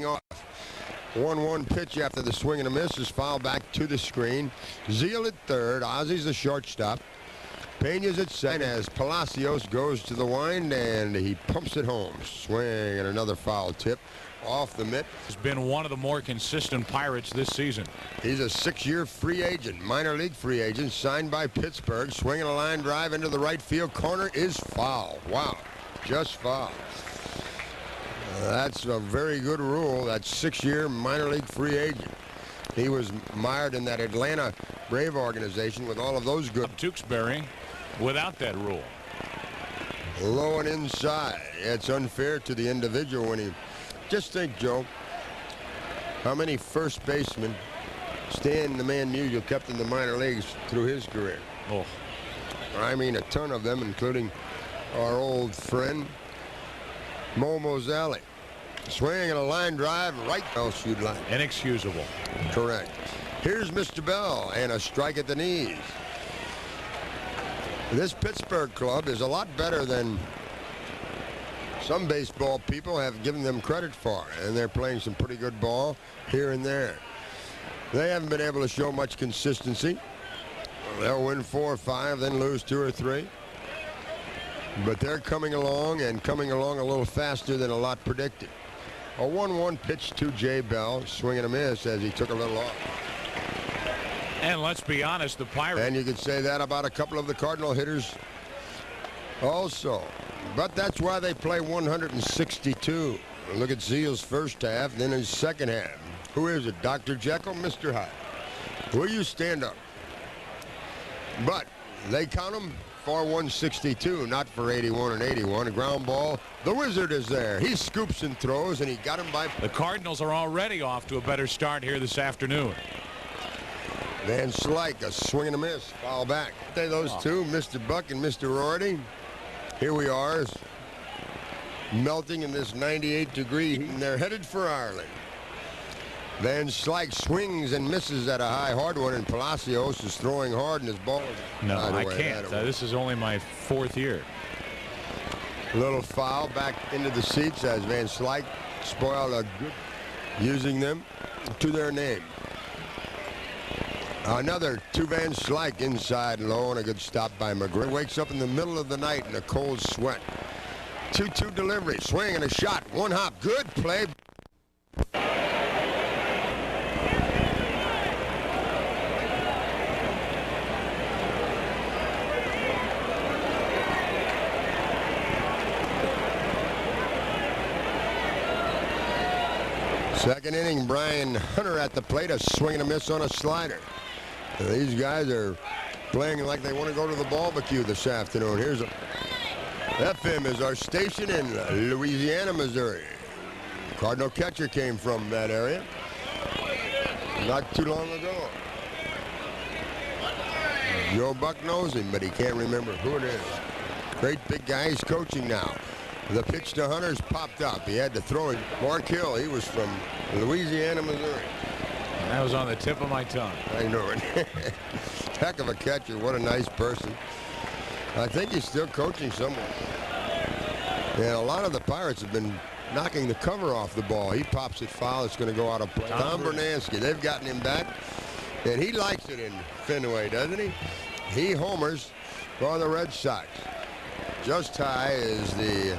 off. 1-1 pitch after the swing and a miss is fouled back to the screen. Zeal at third. Ozzy's the shortstop. Pena's at second as Palacios goes to the wind and he pumps it home. Swing and another foul tip off the mitt. He's been one of the more consistent Pirates this season. He's a 6-year free agent, minor league free agent, signed by Pittsburgh. Swinging a line drive into the right field corner is foul. Wow, just foul. That's a very good rule. That 6-year minor league free agent. He was mired in that Atlanta Brave organization with all of those good. Tewksbury without that rule. Low and inside. It's unfair to the individual when he. Just think, Joe, how many first basemen Stan the Man Musial kept in the minor leagues through his career. Oh. I mean, a ton of them, including our old friend Mo Mosali. Swinging a line drive right Bell shoot line. Inexcusable. Correct. Here's Mr. Bell and a strike at the knees. This Pittsburgh club is a lot better than some baseball people have given them credit for, and they're playing some pretty good ball here and there. They haven't been able to show much consistency. They'll win 4 or 5, then lose 2 or 3. But they're coming along, and coming along a little faster than a lot predicted. A 1-1 pitch to Jay Bell, swing and a miss as he took a little off. And let's be honest, the Pirates. And you could say that about a couple of the Cardinal hitters also. But that's why they play 162. Look at Zeal's first half, then his second half. Who is it, Dr. Jekyll, Mr. Hyde? Will you stand up? But they count them for 162, not for 81 and 81. A ground ball. The Wizard is there. He scoops and throws, and he got him by. The Cardinals are already off to a better start here this afternoon. Van Slyke, a swing and a miss. Foul back. Those two, Mr. Buck and Mr. Rorty. Here we are, melting in this 98-degree heat, and they're headed for Ireland. Van Slyke swings and misses at a high, hard one, and Palacios is throwing hard, and his ball is. No, I can't. This is only my 4th year. Little foul back into the seats as Van Slyke spoiled a good, using them to their name. Another to Van Slyke inside low, and a good stop by McGrath. Wakes up in the middle of the night in a cold sweat. 2-2 delivery, swing and a shot, one hop, good play. Second inning, Brian Hunter at the plate, a swing and a miss on a slider. These guys are playing like they want to go to the barbecue this afternoon. Here's a FM is our station in Louisiana, Missouri. Cardinal catcher came from that area not too long ago. Joe Buck knows him, but he can't remember who it is. Great big guy. He's coaching now. The pitch to Hunter's popped up. He had to throw it. Mark Hill, he was from Louisiana, Missouri. That was on the tip of my tongue. I know it. Heck of a catcher. What a nice person. I think he's still coaching somewhere. And a lot of the Pirates have been knocking the cover off the ball. He pops it foul. It's going to go out of play. Tom Bernansky, they've gotten him back. And he likes it in Fenway, doesn't he? He homers for the Red Sox. Just high is the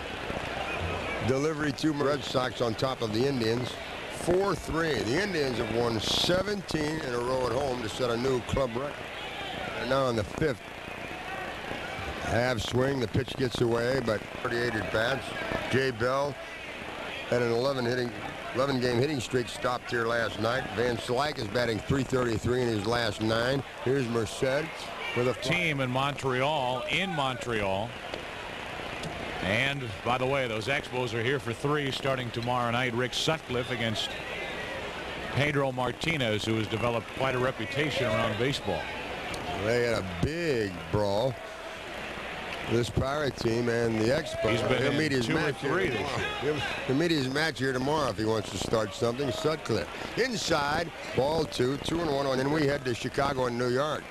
delivery to Red Sox on top of the Indians. 4-3. The Indians have won 17 in a row at home to set a new club record. They're now on the 5th. Half swing, the pitch gets away, but 38 at bats. Jay Bell had an 11-game hitting streak stopped here last night. Van Slyke is batting .333 in his last 9. Here's Merced with a team in Montreal, And by the way, those Expos are here for 3 starting tomorrow night. Rick Sutcliffe against Pedro Martinez, who has developed quite a reputation around baseball. They had a big brawl. This Pirate team and the Expos. He's been He'll meet his 2 or match 3 this year. He'll meet his match here tomorrow if he wants to start something. Sutcliffe inside, ball 2, 2-1, and then we head to Chicago and New York.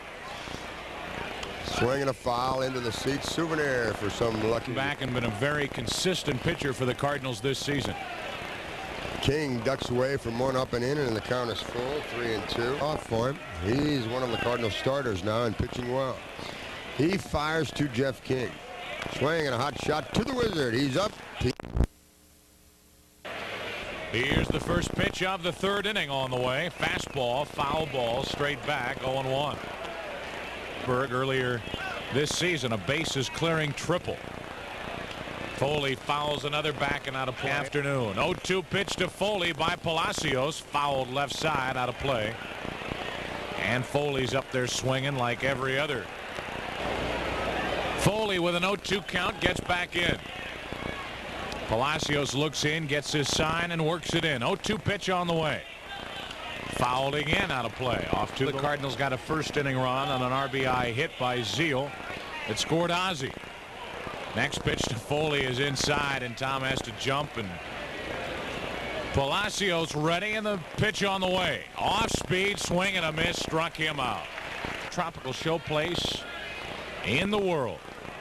Swinging a foul into the seats. Souvenir for some lucky. Back and been a very consistent pitcher for the Cardinals this season. King ducks away from one up and in, and the count is full, 3-2. Off for him. He's one of the Cardinals starters now and pitching well. He fires to Jeff King. Swing and a hot shot to the Wizard. He's up. Here's the first pitch of the third inning on the way. Fastball, foul ball, straight back, 0-1. Berg earlier this season, a bases clearing triple. Foley fouls another back and out of play. Afternoon. 0-2 pitch to Foley by Palacios. Fouled left side, out of play. And Foley's up there swinging like every other. Foley with an 0-2 count gets back in. Palacios looks in, gets his sign, and works it in. 0-2 pitch on the way. Fouled again, out of play. Off to the Cardinals. Got a first inning run on an RBI hit by Zeal that scored Ozzie. Next pitch to Foley is inside, and Tom has to jump, and Palacios ready, and the pitch on the way. Off speed, swing and a miss, struck him out. Tropical show place in the world.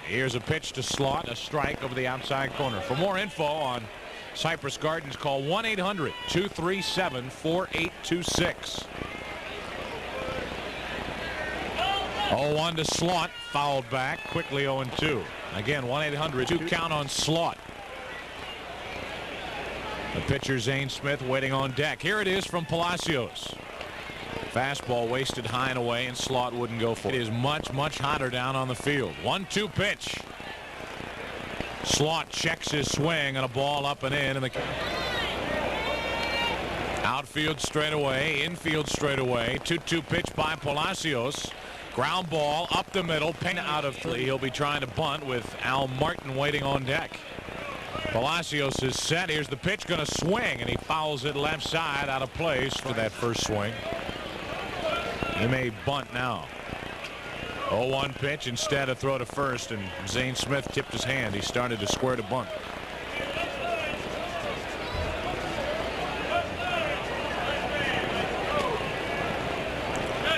Here's a pitch to Slot, a strike over the outside corner. For more info on Cypress Gardens, call 1-800-237-4826. 0-1 to Slot, fouled back quickly. 0-2. Again, 1-800-2 count on Slot. The pitcher Zane Smith waiting on deck. Here it is from Palacios. Fastball wasted high and away, and Slot wouldn't go for it. It is much hotter down on the field. 1-2 pitch. Slot checks his swing, and a ball up and in, the outfield straight away, infield straight away. 2-2 pitch by Palacios. Ground ball up the middle, pin out of three. He'll be trying to bunt with Al Martin waiting on deck. Palacios is set. Here's the pitch, going to swing, and he fouls it left side, out of place for that first swing. He may bunt now. 0-1 pitch, instead a throw to first, and Zane Smith tipped his hand. He started to square to bunt.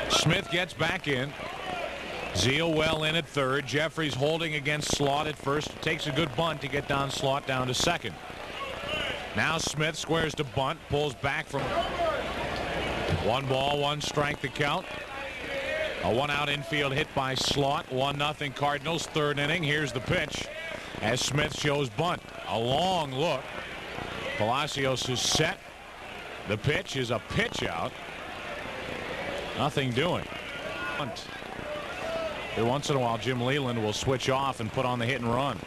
Smith gets back in. Zeal well in at third. Jeffries holding against Slot at first. Takes a good bunt to get Don Slot down to second. Now Smith squares to bunt. Pulls back from 1-1 strike the count. A 1-out infield hit by Slot. 1-0 Cardinals, third inning. Here's the pitch as Smith shows bunt. A long look. Palacios is set. The pitch is a pitch out. Nothing doing. Every once in a while, Jim Leland will switch off and put on the hit and run.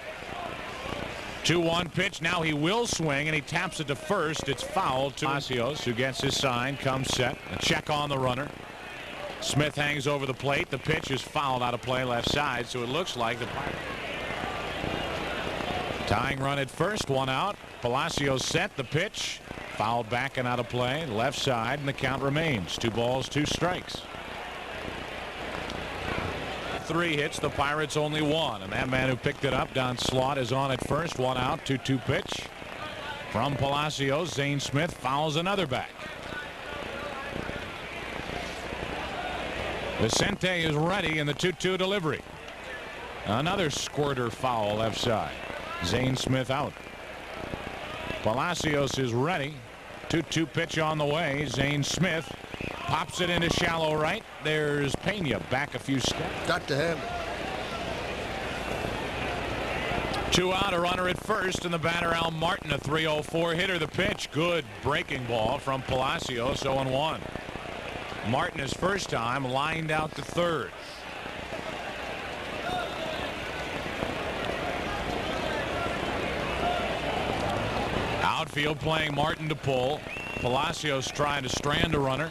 2-1 pitch. Now he will swing, and he taps it to first. It's fouled to Palacios, who gets his sign, comes set. A check on the runner. Smith hangs over the plate. The pitch is fouled out of play left side, so it looks like the tying run at first. 1 out. Palacios set. The pitch fouled back and out of play left side, and the count remains 2 balls 2 strikes. 3 hits, the Pirates only 1, and that man who picked it up, Don Slot, is on at first. 1 out. 2-2 pitch from Palacios. Zane Smith fouls another back. Vicente is ready in the 2-2 delivery. Another squirter foul left side. Zane Smith out. Palacios is ready. 2-2 pitch on the way. Zane Smith pops it into shallow right. There's Pena back a few steps. Got to have it. 2 out, a runner at first, and the batter Al Martin, a 3-0-4 hitter. The pitch, good breaking ball from Palacios. 0-1. Martin, his first time, lined out to third. Outfield playing Martin to pull. Palacios trying to strand a runner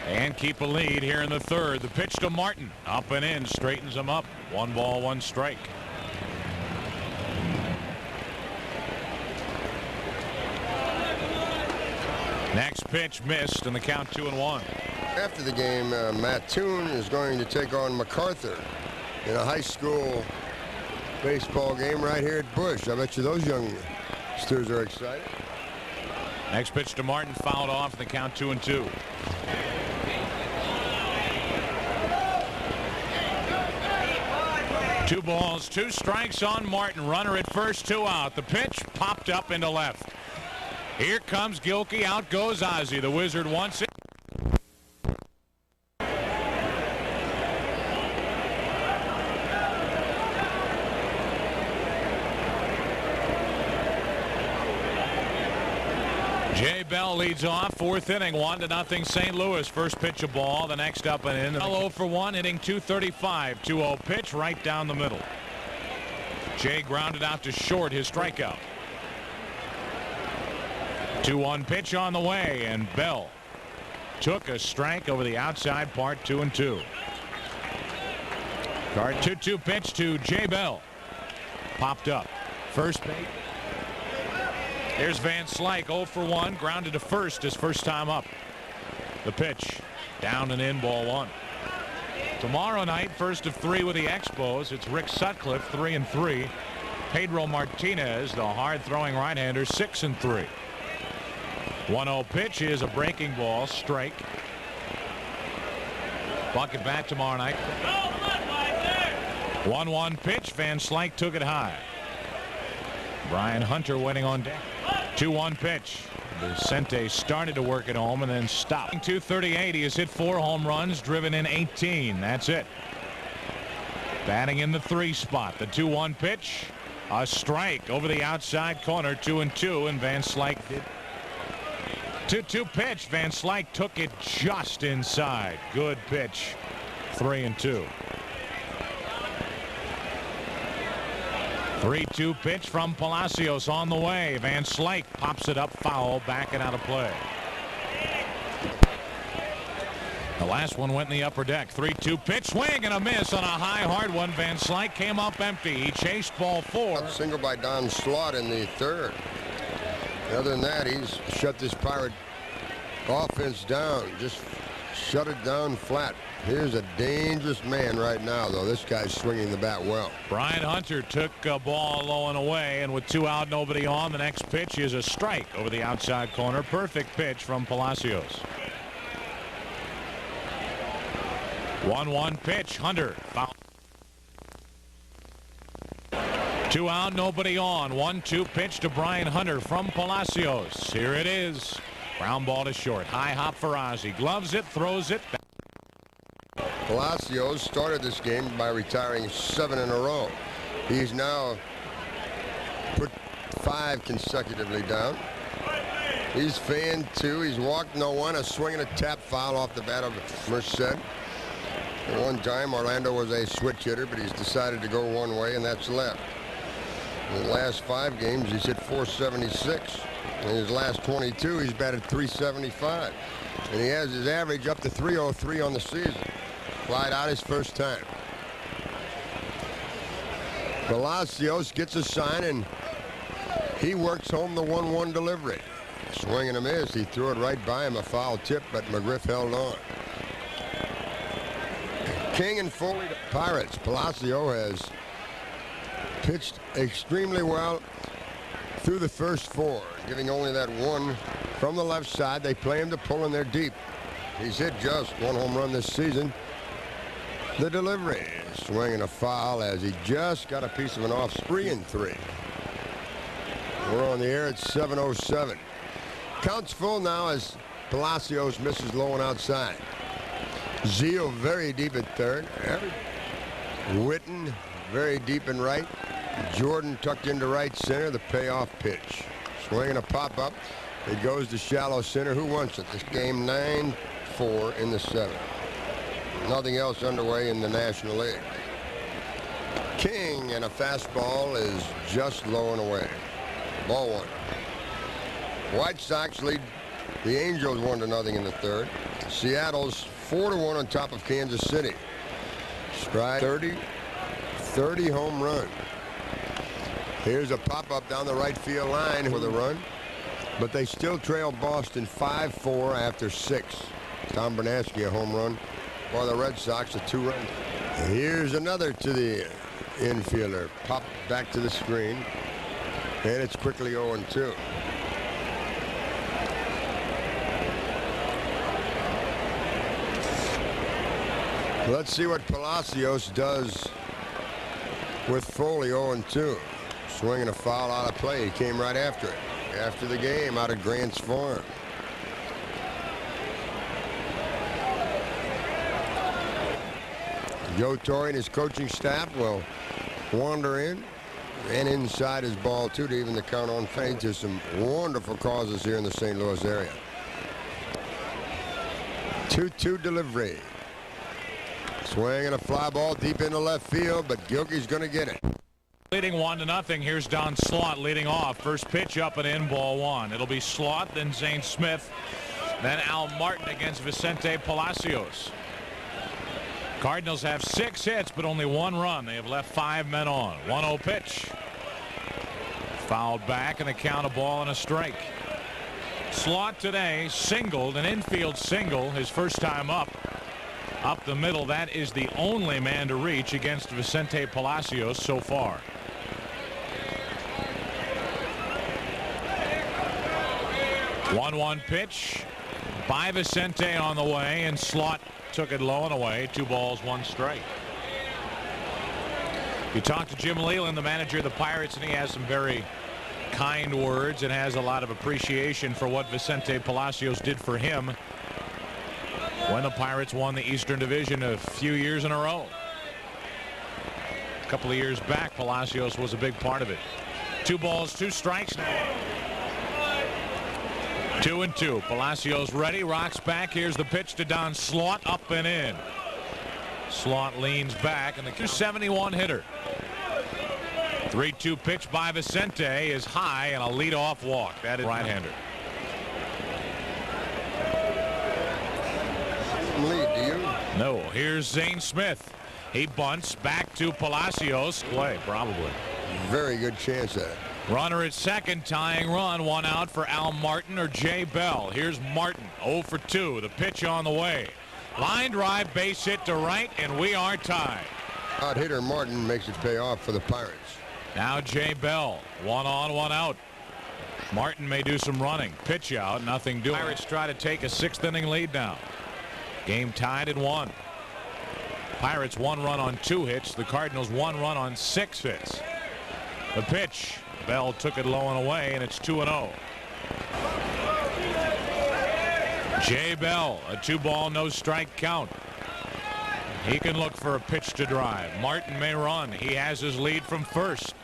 and keep a lead here in the third. The pitch to Martin, up and in, straightens him up. 1 ball 1 strike. Next pitch missed, and the count 2-1. After the game, Matt Toon is going to take on MacArthur in a high school baseball game right here at Busch. I bet you those youngsters are excited. Next pitch to Martin, fouled off, and the count 2-2. Two balls 2 strikes on Martin. Runner at first, 2 out. The pitch popped up into left. Here comes Gilkey. Out goes Ozzie. The Wizard wants it. Jay Bell leads off. Fourth inning, 1-0 St. Louis. First pitch a ball. The next up and in. 0 for 1, hitting .235. 2-0 pitch right down the middle. Jay grounded out to short, his strikeout. 2-1 pitch on the way, and Bell took a strike over the outside part. 2-2. Card 2-2 pitch to Jay Bell. Popped up. First base. Here's Van Slyke, 0 for 1, grounded to first his first time up. The pitch, down and in, ball 1. Tomorrow night, first of 3 with the Expos. It's Rick Sutcliffe, 3-3. Pedro Martinez, the hard-throwing right-hander, 6-3. 1-0 pitch is a breaking ball, strike. Bucket back tomorrow night. 1-1 pitch, Van Slyke took it high. Brian Hunter waiting on deck. 2-1 pitch. Vicente started to work at home and then stopped. .238. He has hit 4 home runs, driven in 18. That's it. Batting in the 3 spot. The 2-1 pitch. A strike over the outside corner. 2-2, and Van Slyke did. 2-2 pitch. Van Slyke took it just inside. Good pitch. 3-2. 3-2 pitch from Palacios on the way. Van Slyke pops it up foul, back and out of play. The last one went in the upper deck. 3-2 pitch, swing and a miss on a high hard one. Van Slyke came up empty. He chased ball 4. Single by Don Slaught in the 3rd. Other than that, he's shut this Pirate offense down. Just shut it down flat. Here's a dangerous man right now, though. This guy's swinging the bat well. Brian Hunter took a ball low and away, and with 2 out, nobody on, the next pitch is a strike over the outside corner. Perfect pitch from Palacios. 1-1 pitch. Hunter foul. 2 out, nobody on. 1-2 pitch to Brian Hunter from Palacios. Here it is. Ground ball to short. High hop for Ozzie. Gloves it, throws it. Palacios started this game by retiring 7 in a row. He's now put 5 consecutively down. He's fanned 2. He's walked no one. A swing and a tap foul off the bat of Merced. At one time, Orlando was a switch hitter, but he's decided to go one way, and that's left. In the last 5 games, he's hit .476. In his last 22, he's batted .375. And he has his average up to .303 on the season. Flied out his first time. Palacios gets a sign, and he works home the 1-1 delivery. Swing and a miss. He threw it right by him, a foul tip, but McGriff held on. King and Foley to Pirates. Palacios has pitched extremely well through the first 4, giving only that 1 from the left side. They play him to pull, and they're deep. He's hit just 1 home run this season. The delivery, swinging a foul as he just got a piece of an off. 3-3. We're on the air at 7:07. Counts full now as Palacios misses low and outside. Zeal very deep at 3rd. Witten very deep in right. Jordan tucked into right center. The payoff pitch. Swinging a pop-up. It goes to shallow center. Who wants it? This game 9-4 in the 7th. Nothing else underway in the National League. King, and a fastball is just low and away. Ball 1. White Sox lead the Angels 1-0 in the 3rd. Seattle's 4-1 on top of Kansas City. Stride 30 home run. Here's a pop-up down the right field line with a run, but they still trail Boston 5-4 after 6. Tom Bernasky a home run for the Red Sox, a 2-run. Here's another to the infielder. Popped back to the screen, and it's quickly 0-2. Let's see what Palacios does with Foley. 0-2. Swinging a foul out of play. He came right after it. after the game out of Grants Farm. Joe Torre and his coaching staff will wander in and inside his ball, too, to even the count on fade to some wonderful causes here in the St. Louis area. 2-2 delivery. Swing and a fly ball deep into left field, but Gilkey's going to get it. Leading 1-0. Here's Don Slaught leading off. First pitch up and in, ball one. It'll be Slaught, then Zane Smith, then Al Martin against Vicente Palacios. Cardinals have 6 hits, but only 1 run. They have left 5 men on. 1-0 pitch. Fouled back, and a count, a ball and a strike. Slaught today singled, an infield single, his first time up. Up the middle, that is the only man to reach against Vicente Palacios so far. One pitch by Vicente on the way, and Slaught took it low and away. 2 balls, 1 strike. You talk to Jim Leyland, the manager of the Pirates, and he has some very kind words and has a lot of appreciation for what Vicente Palacios did for him when the Pirates won the Eastern Division a few years in a row. A couple of years back, Palacios was a big part of it. 2 balls, 2 strikes now. 2-2. Palacios ready, rocks back. Here's the pitch to Don Slaught, up and in. Slaught leans back, and the 271 hitter. 3-2 pitch by Vicente is high, and a leadoff walk. That is right-hander. Lead, do you? No. Here's Zane Smith. He bunts back to Palacios. Play, probably. Very good chance at it. Runner at second, tying run. 1 out for Al Martin or Jay Bell. Here's Martin, 0 for 2. The pitch on the way. Line drive, base hit to right, and we are tied. Out hitter Martin makes it pay off for the Pirates. Now Jay Bell, 1 on, 1 out. Martin may do some running. Pitch out, nothing doing. Pirates try to take a 6th inning lead now. Game tied at 1. Pirates 1 run on 2 hits. The Cardinals 1 run on 6 hits. The pitch. Bell took it low and away, and it's 2-0. Jay Bell, a 2-ball, no strike count. He can look for a pitch to drive. Martin may run. He has his lead from first.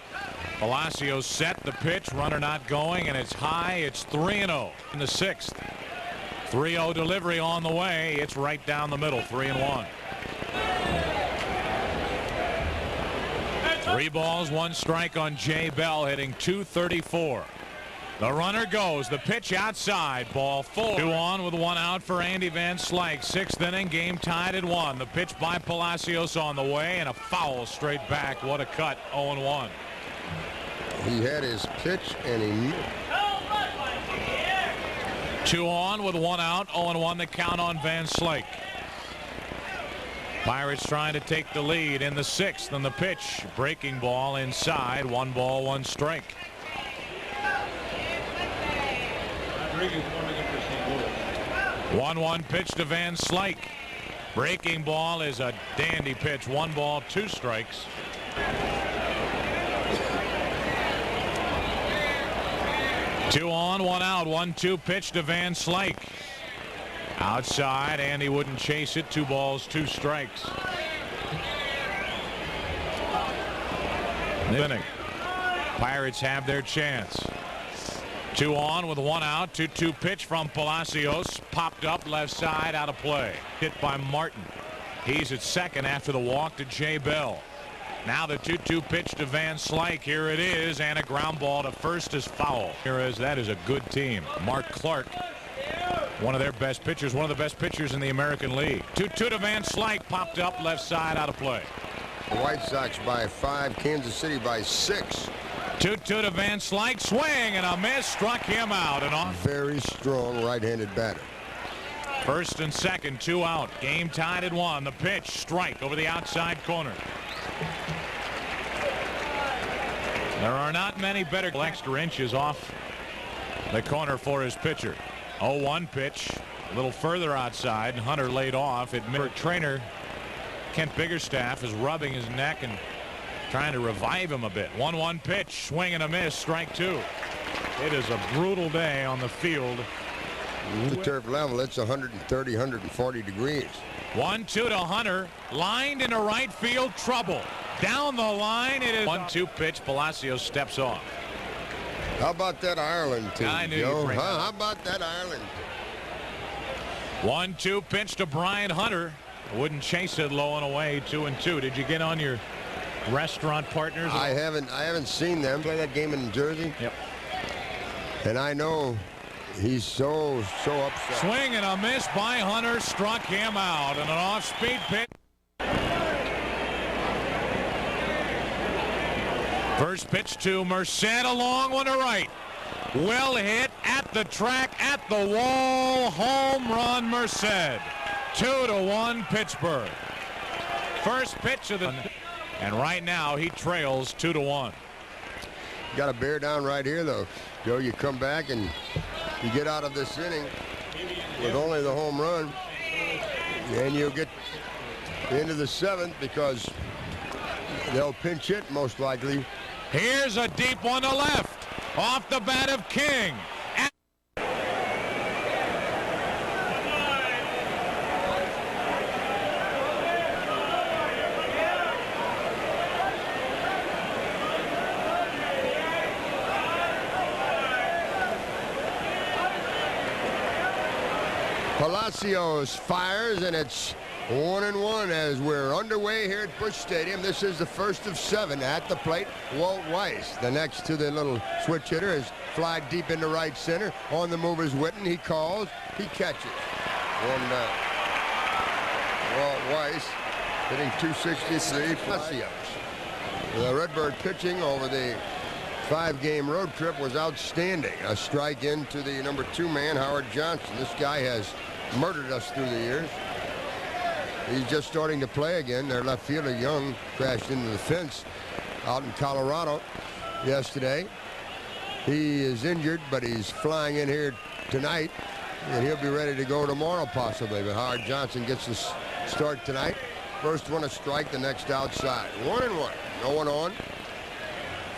Palacios set the pitch, runner not going, and it's high. It's 3-0 in the 6th. 3-0 delivery on the way. It's right down the middle, 3-1. 3 balls, 1 strike on Jay Bell, hitting .234. The runner goes. The pitch outside. Ball 4. 2 on with 1 out for Andy Van Slyke. 6th inning, game tied at 1. The pitch by Palacios on the way, and a foul straight back. What a cut. 0-1. He had his pitch, and he missed. 2 on with 1 out. 0-1 the count on Van Slyke. Pirates trying to take the lead in the 6th, and the pitch. Breaking ball inside. 1 ball, 1 strike. 1-1 pitch to Van Slyke. Breaking ball is a dandy pitch. 1 ball, 2 strikes. Two on, 1 out. 1-2 pitch to Van Slyke. Outside, and he wouldn't chase it. 2 balls, 2 strikes. Inning. Pirates have their chance. 2 on with 1 out. 2-2 pitch from Palacios. Popped up left side, out of play. Hit by Martin. He's at second after the walk to Jay Bell. Now the 2-2 pitch to Van Slyke. Here it is, and a ground ball to first is foul. That is a good team. Mark Clark, one of their best pitchers, one of the best pitchers in the American League. 2-2 to Van Slyke, popped up left side, out of play. The White Sox by 5, Kansas City by 6. 2-2 to Van Slyke, swing and a miss, struck him out. And on. Very strong right-handed batter. First and second, 2 out. Game tied at 1. The pitch, strike over the outside corner. There are not many better extra inches off the corner for his pitcher. 0-1 pitch, a little further outside. Hunter laid off. Trainer Kent Biggerstaff is rubbing his neck and trying to revive him a bit. 1-1 pitch, swing and a miss, strike 2. It is a brutal day on the field. The turf level, it's 130, 140 degrees. 1-2 to Hunter, lined into right field, trouble. Down the line, it is 1-2 pitch. Palacios steps off. How about that Ireland team, I knew Joe? you'd bring that up. How about that Ireland team? 1-2 pitch to Brian Hunter. Wouldn't chase it low and away. 2-2. Did you get on your restaurant partners? I haven't seen them play that game in New Jersey. Yep. And I know he's so upset. Swing and a miss by Hunter, struck him out, and an off-speed pitch. First pitch to Merced, a long one to right. Well hit at the track, at the wall, home run Merced. 2-1 Pittsburgh. First pitch of the, and right now he trails 2-1. Got a bear down right here, though. Joe, you come back and you get out of this inning with only the home run, and you'll get into the seventh because they'll pinch hit most likely. Here's a deep one to left, off the bat of King. Palacios fires, and it's 1-1 as we're underway here at Busch Stadium. This is the first of 7 at the plate. Walt Weiss, the next to the little switch hitter, is fly deep into right center. On the move is Witten. He calls. He catches. 1 down. Walt Weiss hitting .263. Palacios. The Redbird pitching over the 5-game road trip was outstanding. A strike into the number 2 man, Howard Johnson. This guy has murdered us through the years. He's just starting to play again. Their left fielder, Young, crashed into the fence out in Colorado yesterday. He is injured, but he's flying in here tonight, and he'll be ready to go tomorrow possibly. But Howard Johnson gets the start tonight. First one a strike, the next outside. 1-1. No one on.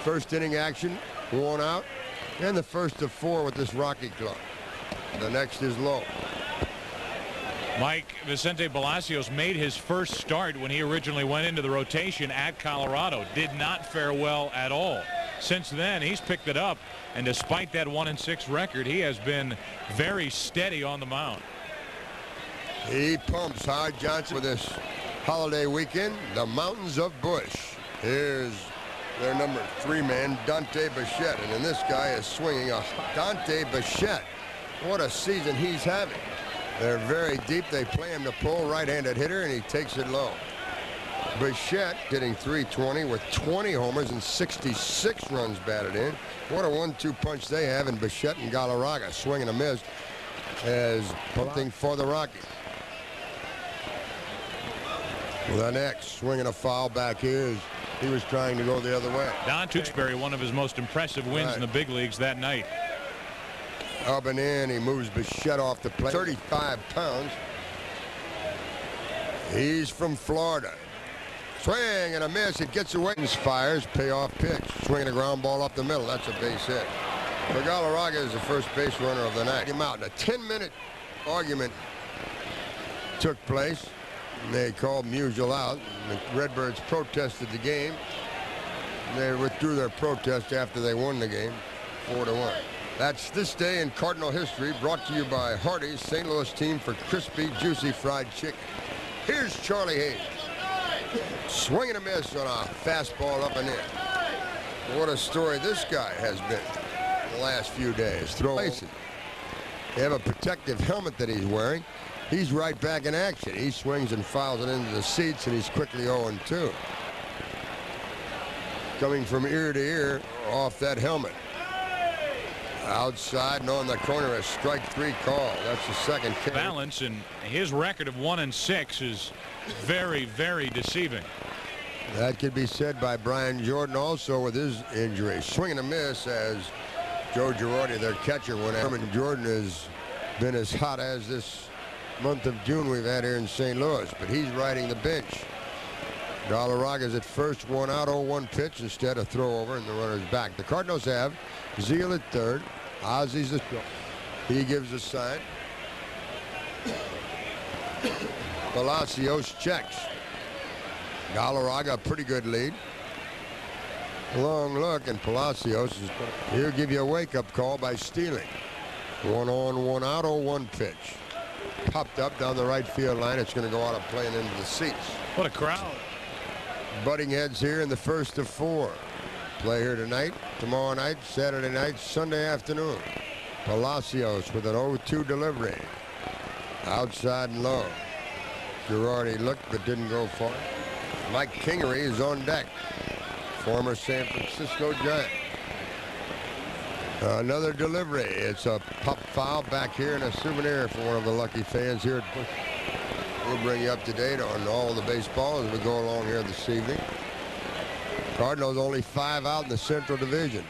First inning action, 1 out, and the first of 4 with this Rocky club. The next is low. Mike, Vicente Palacios made his first start when he originally went into the rotation at Colorado. Did not fare well at all. Since then, he's picked it up, and despite that 1-6 record, he has been very steady on the mound. He pumps Howard Johnson with this holiday weekend. The mountains of Busch. Here's their number 3 man, Dante Bichette, and then this guy is swinging a Dante Bichette. What a season he's having. They're very deep. They play him to pull, right-handed hitter, and he takes it low. Bichette hitting .320 with 20 homers and 66 runs batted in. What a 1-2 punch they have in Bichette and Galarraga. Swing and a miss as pumping for the Rockies. The next swing and a foul back here. He was trying to go the other way. Don Tewksbury, one of his most impressive wins in the big leagues that night. Up and in, he moves Bichette off the plate. 35 pounds. He's from Florida. Swing and a miss. It gets away. Fires, payoff pitch. Swinging a ground ball up the middle. That's a base hit. Galarraga is the first base runner of the night. Him out. A 10-minute argument took place. They called Musial out. The Redbirds protested the game. They withdrew their protest after they won the game, 4-1. That's This Day in Cardinal History, brought to you by Hardee's, St. Louis team for crispy, juicy fried chicken. Here's Charlie Hayes. Swing and a miss on a fastball up and in. What a story this guy has been the last few days. They have a protective helmet that he's wearing. He's right back in action. He swings and fouls it into the seats, and he's quickly 0-2. Coming from ear to ear off that helmet. Outside and on the corner, a strike 3 call. That's the second kick. Balance, and his record of 1-6 is very, very deceiving. That could be said by Brian Jordan also with his injury. Swing and a miss as Joe Girardi, their catcher, went out. And Jordan has been as hot as this month of June we've had here in St. Louis, but he's riding the bench. Galarraga's at first, 1 out, 0-1 pitch instead of throw over, and the runner's back. The Cardinals have Zeal at third. Ozzy's the short. He gives a sign. Palacios checks. Galarraga, a pretty good lead. Long look, and Palacios is going to. He'll give you a wake-up call by stealing. 1 on, 1 out, 0-1 pitch. Popped up down the right field line. It's going to go out of play and into the seats. What a crowd. Butting heads here in the first of 4. Play here tonight, tomorrow night, Saturday night, Sunday afternoon. Palacios with an 0-2 delivery. Outside and low. Girardi looked but didn't go far. Mike Kingery is on deck. Former San Francisco Giant. Another delivery. It's a pop foul back here and a souvenir for one of the lucky fans here at Busch. We'll bring you up to date on all the baseball as we go along here this evening. Cardinals only 5 out in the Central Division.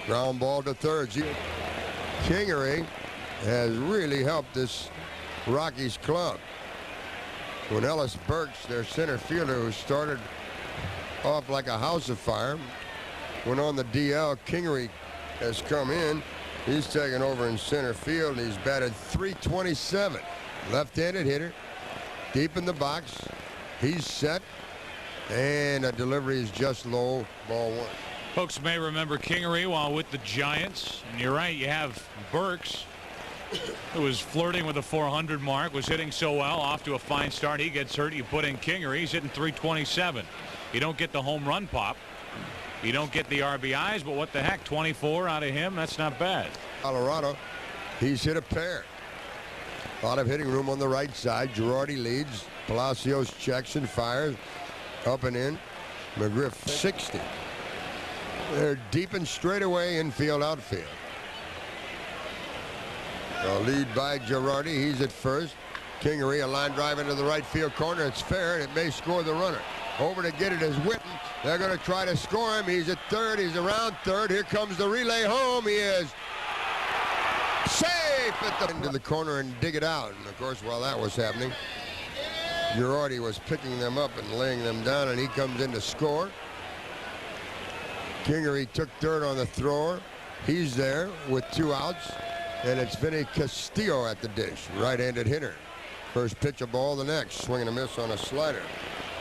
Ground ball to third. Kingery has really helped this Rockies club. When Ellis Burks, their center fielder, who started off like a house of fire, went on the DL, Kingery has come in. He's taken over in center field. He's batted .327. Left-handed hitter. Deep in the box. He's set. And a delivery is just low. Ball 1. Folks may remember Kingery while with the Giants. And you're right, you have Burks, who was flirting with the 400 mark, was hitting so well, off to a fine start. He gets hurt. You put in Kingery. He's hitting .327. You don't get the home run pop. You don't get the RBIs, but what the heck, 24 out of him? That's not bad. Colorado, he's hit a pair. A lot of hitting room on the right side. Girardi leads. Palacios checks and fires. Up and in. McGriff 60. They're deep and straight away, infield, outfield. A lead by Girardi. He's at first. Kingery, a line drive into the right field corner. It's fair, and it may score the runner. Over to get it is Witten. They're going to try to score him. He's at third. He's around third. Here comes the relay home. He is safe at the into the corner and dig it out. And of course, while that was happening, Girardi was picking them up and laying them down, and he comes in to score. Kingery took third on the thrower. He's there with 2 outs, and it's Vinny Castillo at the dish, right-handed hitter. First pitch a ball, the next. Swing and a miss on a slider.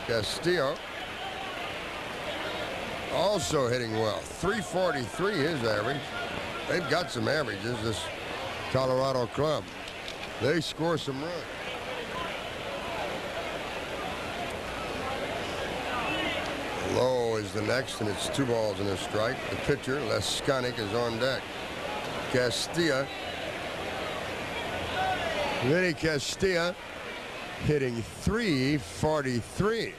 Castillo also hitting well. .343 his average. They've got some averages, this Colorado club. They score some runs. Low is the next, and it's 2 balls and a strike. The pitcher, Les Skonik, is on deck. Castilla. Vinny Castilla hitting .343.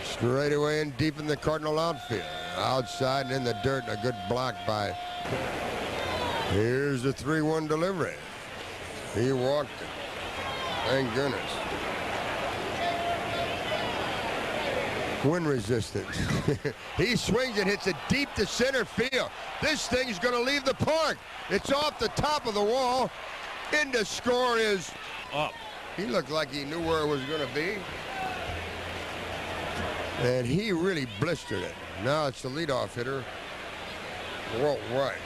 Straight away and deep in the Cardinal outfield. Outside and in the dirt, a good block by. Here's the 3-1 delivery. He walked it. Thank goodness. Wind resistance. He swings and hits it deep to center field. This thing's going to leave the park. It's off the top of the wall. In to score is up. He looked like he knew where it was going to be. And he really blistered it. Now it's the leadoff hitter, Walt Weiss.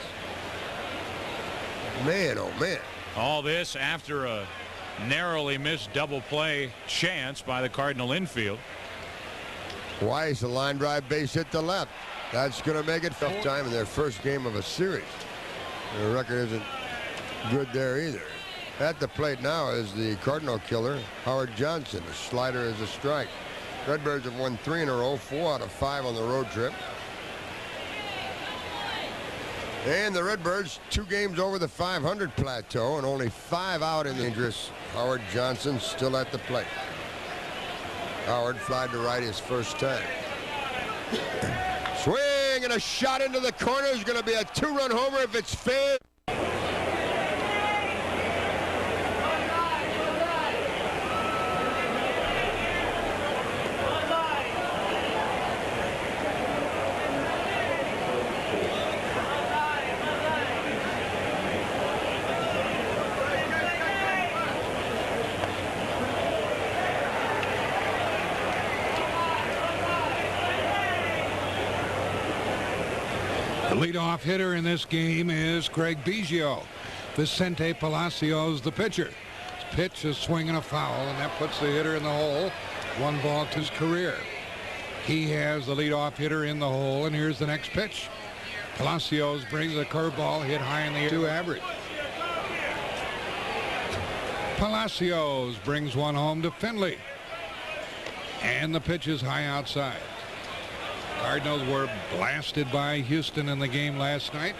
Man, oh man. All this after a narrowly missed double play chance by the Cardinal infield. Weiss, a line drive base hit to left. That's going to make it tough time in their first game of a series. Their record isn't good there either. At the plate now is the Cardinal killer, Howard Johnson. The slider is a strike. Redbirds have won 3 in a row, 4 out of 5 on the road trip. And the Redbirds 2 games over the 500 plateau and only 5 out in the dangerous. Howard Johnson still at the plate. Howard flied to right his first time. Swing and a shot into the corner is going to be a 2-run homer if it's fair. The leadoff hitter in this game is Craig Biggio. Vicente Palacios, the pitcher. His pitch is swinging a foul, and that puts the hitter in the hole. 1 ball to his career. He has the leadoff hitter in the hole, and here's the next pitch. Palacios brings a curveball hit high in the air to average. Palacios brings one home to Finley. And the pitch is high outside. Cardinals were blasted by Houston in the game last night.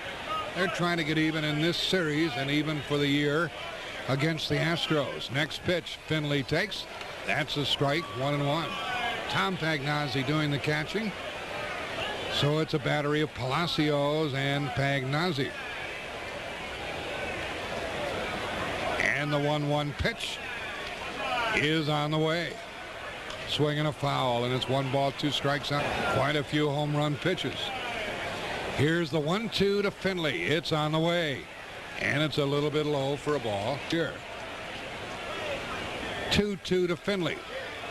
They're trying to get even in this series and even for the year against the Astros. Next pitch, Finley takes. That's a strike, 1-1. Tom Pagnozzi doing the catching. So it's a battery of Palacios and Pagnozzi. And the 1-1 pitch is on the way. Swinging a foul, and it's 1 ball, 2 strikes out. Quite a few home run pitches. Here's the 1-2 to Finley. It's on the way. And it's a little bit low for a ball. Here. 2-2 to Finley.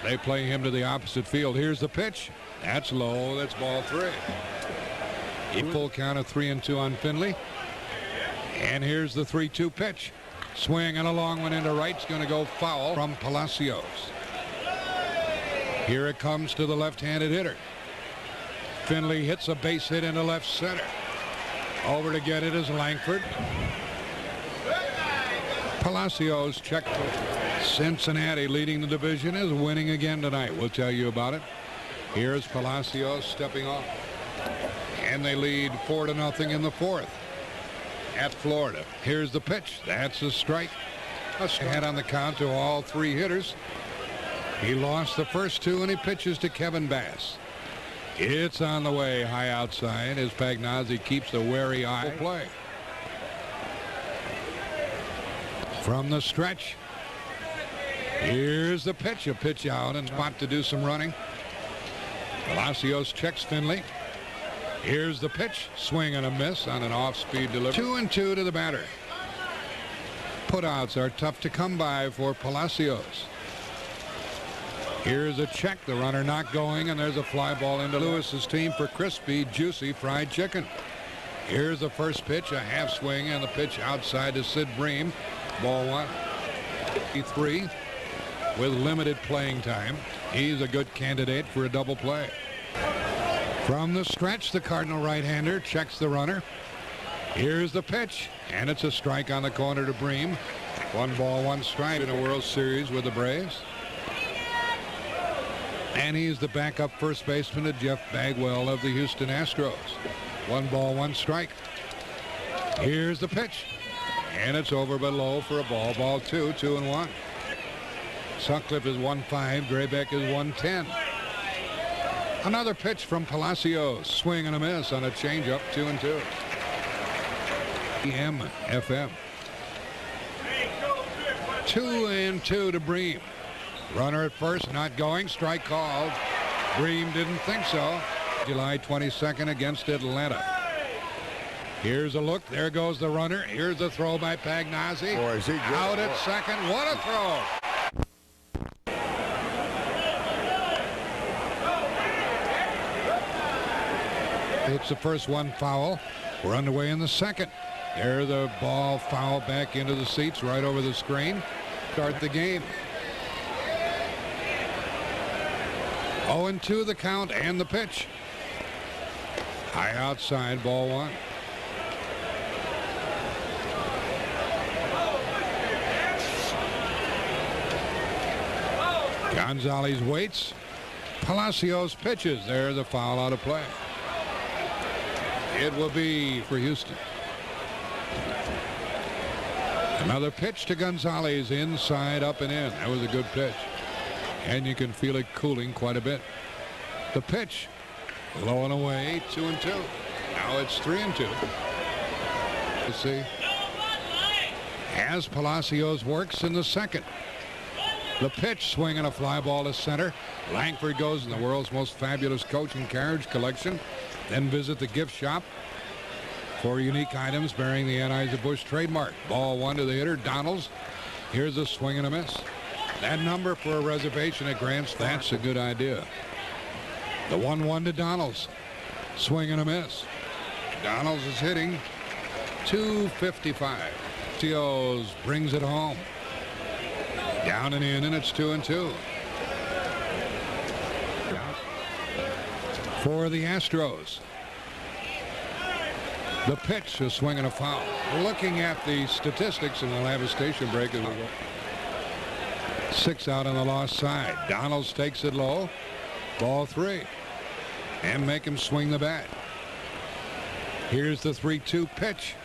They play him to the opposite field. Here's the pitch. That's low. That's ball 3. A full count of 3-2 on Finley. And here's the 3-2 pitch. Swing and a long one into right. It's going to go foul from Palacios. Here it comes to the left-handed hitter. Finley hits a base hit into left center. Over to get it is Langford. Palacios checked. Cincinnati leading the division is winning again tonight. We'll tell you about it. Here's Palacios stepping off. And they lead 4-0 in the 4th at Florida. Here's the pitch. That's a strike. Ahead on the count to all 3 hitters. He lost the first 2 and he pitches to Kevin Bass. It's on the way high outside as Pagnozzi keeps a wary eye. Play. From the stretch. Here's the pitch. A pitch out and spot to do some running. Palacios checks Finley. Here's the pitch. Swing and a miss on an off-speed delivery. 2-2 to the batter. Putouts are tough to come by for Palacios. Here's a check. The runner not going, and there's a fly ball into Lewis's team for crispy, juicy fried chicken. Here's the first pitch, a half swing, and the pitch outside to Sid Bream. Ball 1. 3 with limited playing time. He's a good candidate for a double play. From the stretch, the Cardinal right-hander checks the runner. Here's the pitch, and it's a strike on the corner to Bream. 1 ball, 1 strike in a World Series with the Braves. And he's the backup first baseman to Jeff Bagwell of the Houston Astros. 1 ball, 1 strike. Here's the pitch. And it's over but low for a ball. Ball 2, 2-1. Sutcliffe is 1-5. Drabek is 1-10. Another pitch from Palacios. Swing and a miss on a changeup. 2-2. FM. 2-2 to Bream. Runner at first, not going. Strike called. Bream didn't think so. July 22nd against Atlanta. Here's a look. There goes the runner. Here's the throw by Pagnozzi. Boy, is he good. Out at second. What a throw. It's the first one foul. We're underway in the second. There the ball foul back into the seats right over the screen. Start the game. 0-2 the count and the pitch. High outside, ball 1. Gonzalez waits. Palacios pitches. There the foul out of play. It will be for Houston. Another pitch to Gonzalez, inside, up and in. That was a good pitch. And you can feel it cooling quite a bit. The pitch, low and away, 2-2. Now it's 3-2. Let's see. As Palacios works in the second. The pitch, swing and a fly ball to center. Langford goes in the world's most fabulous coach and carriage collection. Then visit the gift shop for unique items bearing the Anheuser-Busch trademark. Ball 1 to the hitter, Donalds. Here's a swing and a miss. That number for a reservation at Grand Slam. That's a good idea. The 1-1 to Donalds. Swing and a miss. Donalds is hitting .255. Palacios brings it home. Down and in, and it's 2-2. For the Astros. The pitch, a swing and a foul. Looking at the statistics, and we'll have a station break as we go. 6 out on the lost side. Donalds takes it low. Ball 3. And make him swing the bat. Here's the 3-2 pitch.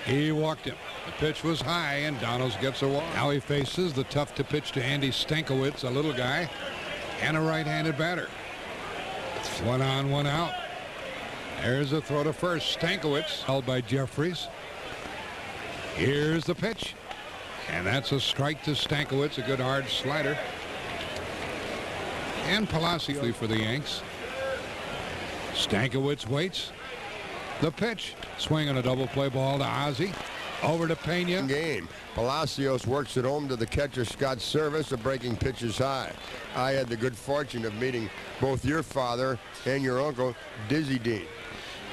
He walked him. The pitch was high, and Donalds gets a walk. Now he faces the tough to pitch to Andy Stankiewicz, a little guy, and a right-handed batter. 1 on, 1 out. There's a throw to first. Stankiewicz held by Jeffries. Here's the pitch. And that's a strike to Stankiewicz, a good hard slider. And Palacios for the Yanks. Stankiewicz waits. The pitch. Swing on a double play ball to Ozzie. Over to Pena. Game. Palacios works it home to the catcher Scott Service. A breaking pitch is high. I had the good fortune of meeting both your father and your uncle, Dizzy Dean.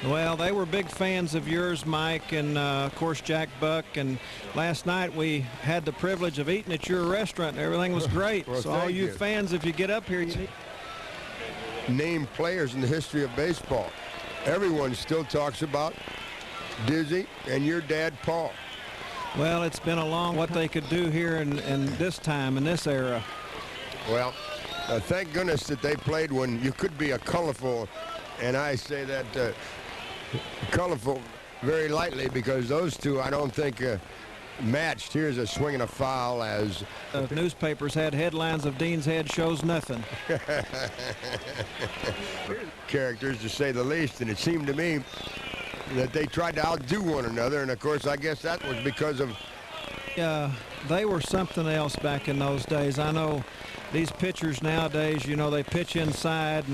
Well, they were big fans of yours, Mike, and of course Jack Buck. And last night we had the privilege of eating at your restaurant, and everything was great. Well, so all you fans, if you get up here, you need name players in the history of baseball. Everyone still talks about Dizzy and your dad, Paul. Well, it's been a long what they could do here in this time, in this era. Well, thank goodness that they played when you could be a colorful, and I say that colorful very lightly, because those two I don't think matched. Here's a swing and a foul as newspapers had headlines of Dean's head shows nothing. Characters, to say the least, and it seemed to me that they tried to outdo one another, and of course I guess that was because of they were something else back in those days. I know these pitchers nowadays, you know, they pitch inside,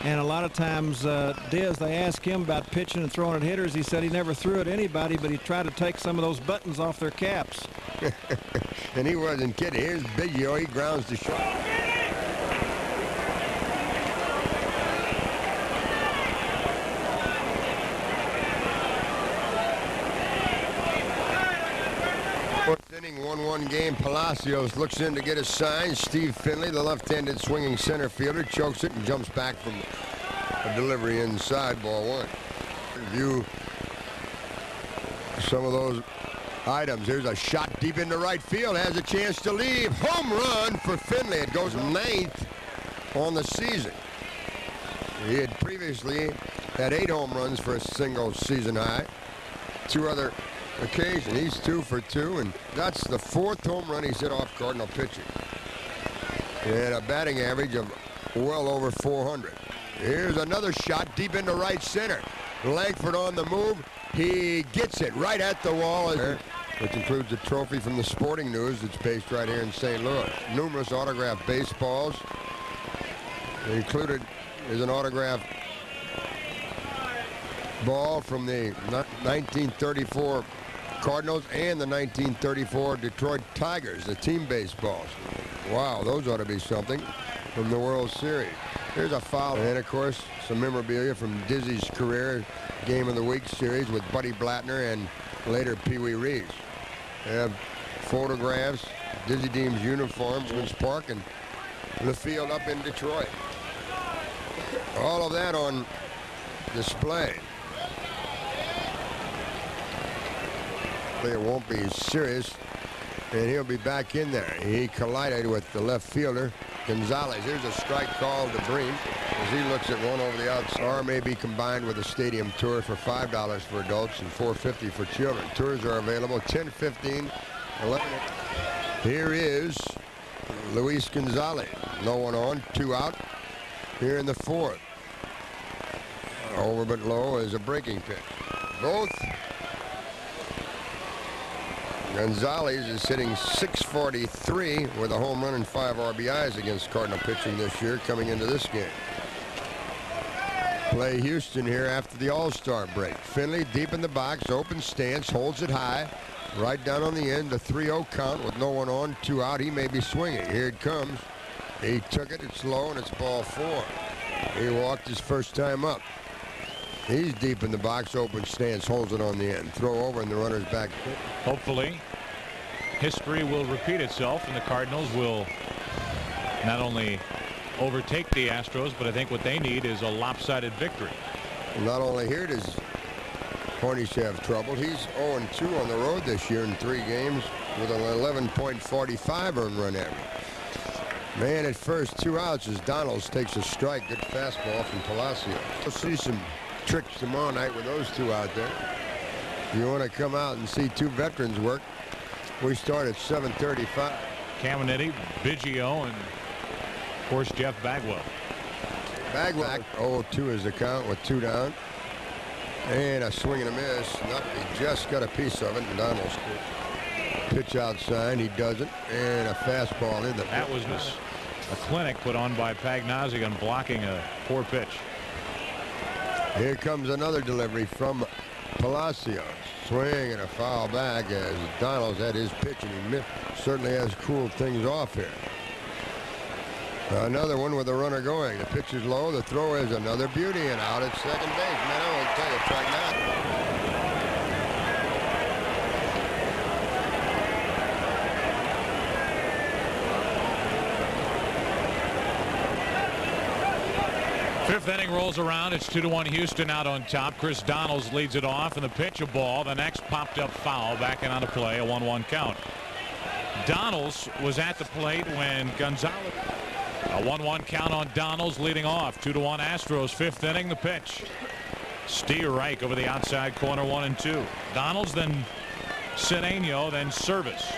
and a lot of times Diz, they asked him about pitching and throwing at hitters. He said he never threw at anybody, but he tried to take some of those buttons off their caps. And he wasn't kidding. Here's Biggio. He grounds the shot. Fourth inning, 1-1 game. Palacios looks in to get a sign. Steve Finley, the left-handed swinging center fielder, chokes it and jumps back from a delivery inside, ball 1. Review some of those items. Here's a shot deep into right field. Has a chance to leave. Home run for Finley. It goes 9th on the season. He had previously had 8 home runs for a single season high. 2 other occasions. He's 2 for 2, and that's the 4th home run he's hit off Cardinal pitching. And a batting average of well over 400. Here's another shot deep into right center. Langford on the move. He gets it right at the wall, which includes a trophy from the Sporting News that's based right here in St. Louis. Numerous autographed baseballs. Included is an autographed ball from the 1934 Cardinals and the 1934 Detroit Tigers, the team baseballs. Wow, those ought to be something from the World Series. Here's a foul, and of course some memorabilia from Dizzy's career, Game of the Week series with Buddy Blattner and later Pee Wee Reeves. They have photographs, Dizzy Dean's uniform, Wins Park, and the field up in Detroit. All of that on display. It won't be serious, and he'll be back in there. He collided with the left fielder, Gonzalez. Here's a strike called to Breen as he looks at one over the outside. Or may be combined with a stadium tour for $5 for adults and $4.50 for children. Tours are available 10, 15, 11. Here is Luis Gonzalez. No one on, 2 out here in the 4th. Over but low is a breaking pitch. Both. Gonzalez is hitting .643 with a home run and 5 RBIs against Cardinal pitching this year coming into this game. Play Houston here after the All-Star break. Finley deep in the box, open stance, holds it high. Right down on the end, the 3-0 count with no one on, 2 out. He may be swinging. Here it comes. He took it, it's low, and it's ball 4. He walked his first time up. He's deep in the box. Open stance, holds it on the end. Throw over, and the runner's back. Hopefully, history will repeat itself, and the Cardinals will not only overtake the Astros, but I think what they need is a lopsided victory. Not only here does Hornish have trouble. He's 0-2 on the road this year in 3 games with an 11.45 earned run average. Man at first, 2 outs as Donalds takes a strike. Good fastball from Palacios. We'll see some tricks tomorrow night with those 2 out there. If you want to come out and see 2 veterans work, we start at 7:35. Caminetti, Biggio, and of course Jeff Bagwell. Bagwell 0-2 is the count with 2 down. And a swing and a miss. He just got a piece of it, and Donalds pitch outside. He doesn't. And a fastball in the. That was a clinic put on by Pagnozzi on blocking a poor pitch. Here comes another delivery from Palacios. Swing and a foul back as Donalds had his pitch, and he certainly has cooled things off here. Another one with the runner going. The pitch is low. The throw is another beauty, and out at second base. Man, I want to tell you, try now. Fifth inning rolls around. It's 2-1 Houston out on top. Chris Donalds leads it off, and the pitch a ball. The next popped up foul, backing on to play, a 1-1 count. Donalds was at the plate when Gonzalez. A 1-1 count on Donalds leading off. 2-1 Astros. Fifth inning, the pitch. Steve Reich over the outside corner, 1-2. Donalds, then Cedeno, then Service.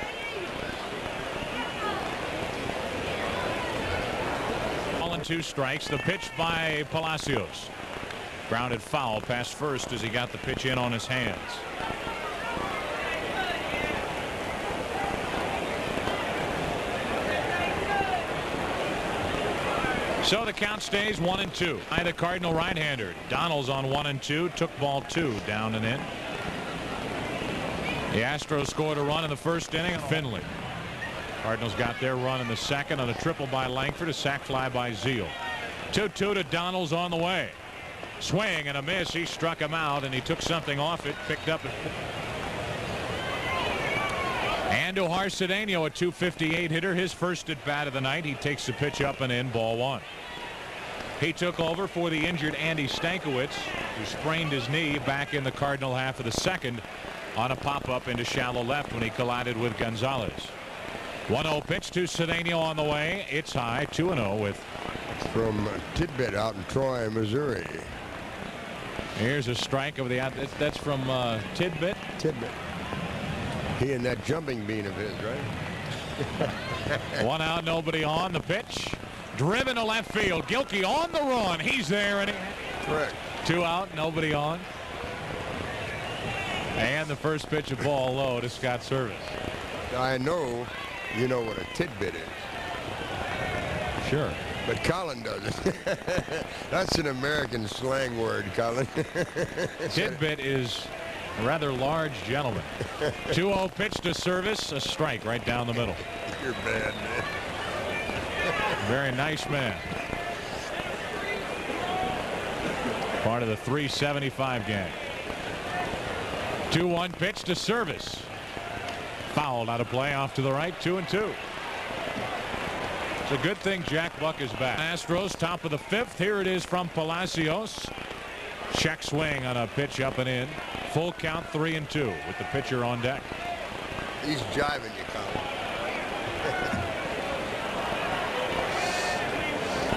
Ball and 2 strikes. The pitch by Palacios. Grounded foul past first as he got the pitch in on his hands. So the count stays 1-2. By the Cardinal right-hander. Donalds on 1-2. Took ball 2 down and in. The Astros scored a run in the first inning. Finley. Cardinals got their run in the second on a triple by Langford. A sac fly by Zeal. 2-2 to Donalds on the way. Swing and a miss. He struck him out, and he took something off it. Picked up. Andujar Cedeno, a .258 hitter, his first at bat of the night. He takes the pitch up and in, ball 1. He took over for the injured Andy Stankiewicz, who sprained his knee back in the Cardinal half of the second on a pop-up into shallow left when he collided with Gonzalez. 1-0 pitch to Cedeno on the way. It's high, 2-0 with. From Tidbit out in Troy, Missouri. Here's a strike over the out. That's from Tidbit. Tidbit. He and that jumping bean of his, right? 1 out, nobody on. The pitch. Driven to left field. Gilkey on the run. He's there. And correct. 2 out, nobody on. And the first pitch of ball low to Scott Service. I know you know what a tidbit is. Sure. But Colin doesn't. That's an American slang word, Colin. Tidbit is a rather large gentleman. 2-0 pitch to Service. A strike right down the middle. You're bad, man. Very nice man. Part of the 375 gang. 2-1 pitch to Service. Fouled out of play off to the right. 2-2. It's a good thing Jack Buck is back. Astros top of the 5th. Here it is from Palacios. Check swing on a pitch up and in. Full count 3-2 with the pitcher on deck. He's jiving you, Colin.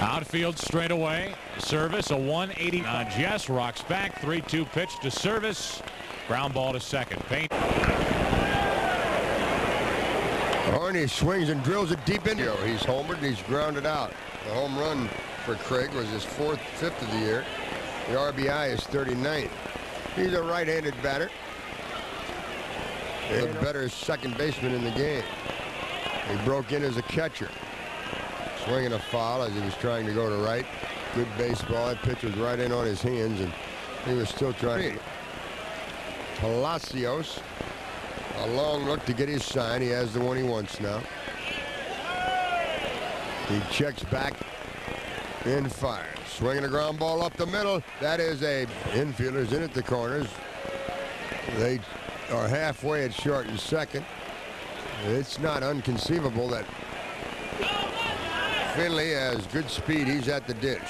Outfield straight away. Service a 180. Jess rocks back. 3-2 pitch to Service. Ground ball to second. Paint. Horny swings and drills it deep into. He's homered and he's grounded out. The home run for Craig was his 5th of the year. The RBI is 39th. He's a right-handed batter. The better second baseman in the game. He broke in as a catcher. Swinging a foul as he was trying to go to right. Good baseball. That pitch was right in on his hands, and he was still trying. Palacios. A long look to get his sign. He has the one he wants now. He checks back and fires. Swinging a ground ball up the middle. That is a infielders in at the corners. They are halfway at short and second. It's not inconceivable that Finley has good speed. He's at the dish.